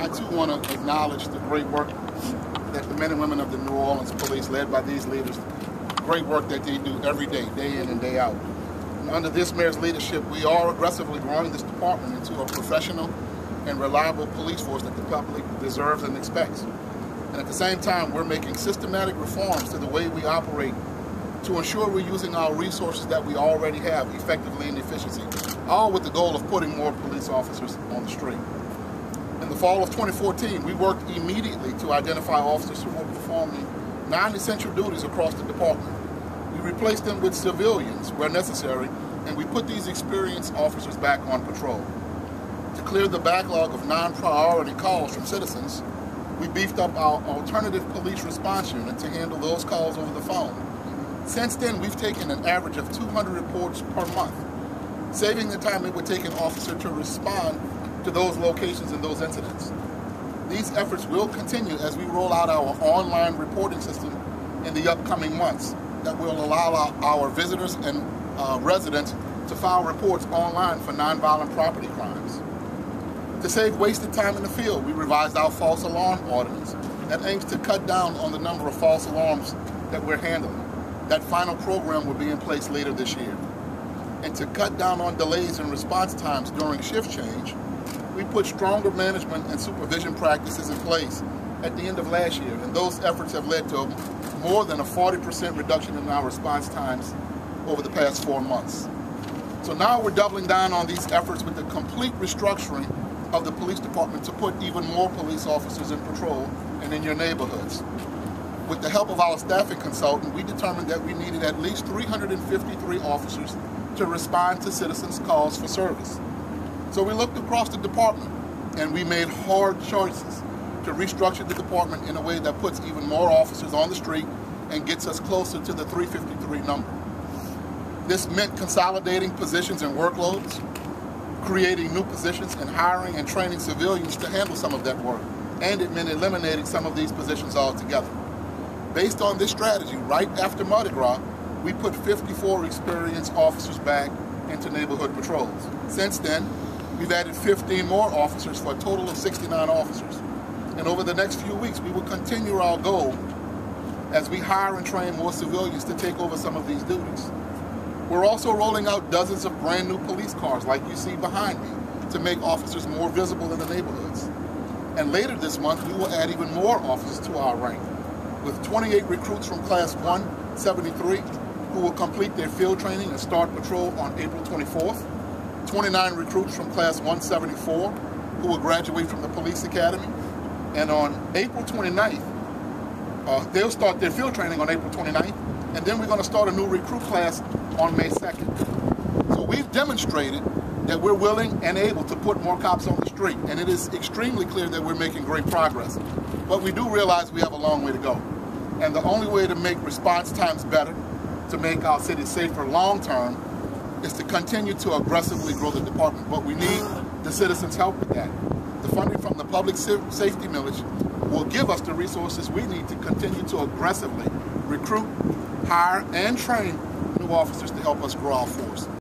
I too want to acknowledge the great work that the men and women of the New Orleans Police, led by these leaders, great work that they do every day, day in and day out. And under this mayor's leadership, we are aggressively growing this department into a professional and reliable police force that the public deserves and expects. And at the same time, we're making systematic reforms to the way we operate to ensure we're using our resources that we already have effectively and efficiently, all with the goal of putting more police officers on the street. In the fall of 2014, we worked immediately to identify officers who were performing non-essential duties across the department. We replaced them with civilians where necessary, and we put these experienced officers back on patrol. To clear the backlog of non-priority calls from citizens, we beefed up our alternative police response unit to handle those calls over the phone. Since then, we've taken an average of 200 reports per month, saving the time it would take an officer to respond to those locations and those incidents. These efforts will continue as we roll out our online reporting system in the upcoming months that will allow our visitors and residents to file reports online for nonviolent property crimes. To save wasted time in the field, we revised our false alarm ordinance that aims to cut down on the number of false alarms that we're handling. That final program will be in place later this year. And to cut down on delays in response times during shift change, we put stronger management and supervision practices in place at the end of last year, and those efforts have led to more than a 40% reduction in our response times over the past 4 months. So now we're doubling down on these efforts with the complete restructuring of the police department to put even more police officers in patrol and in your neighborhoods. With the help of our staffing consultant, we determined that we needed at least 353 officers to respond to citizens' calls for service. So we looked across the department and we made hard choices to restructure the department in a way that puts even more officers on the street and gets us closer to the 353 number. This meant consolidating positions and workloads, creating new positions, and hiring and training civilians to handle some of that work. And it meant eliminating some of these positions altogether. Based on this strategy, right after Mardi Gras, we put 54 experienced officers back into neighborhood patrols. Since then, we've added 15 more officers for a total of 69 officers. And over the next few weeks, we will continue our goal as we hire and train more civilians to take over some of these duties. We're also rolling out dozens of brand new police cars like you see behind me to make officers more visible in the neighborhoods. And later this month, we will add even more officers to our rank, with 28 recruits from Class 173 who will complete their field training and start patrol on April 24th, 29 recruits from Class 174 who will graduate from the police academy, and on April 29th, they'll start their field training on April 29th, and then we're going to start a new recruit class on May 2nd. So we've demonstrated that we're willing and able to put more cops on the street, and it is extremely clear that we're making great progress. But we do realize we have a long way to go. And the only way to make response times better, to make our city safer long term, is to continue to aggressively grow the department. But we need the citizens' help with that. The funding from the public safety millage will give us the resources we need to continue to aggressively recruit, hire, and train new officers to help us grow our force.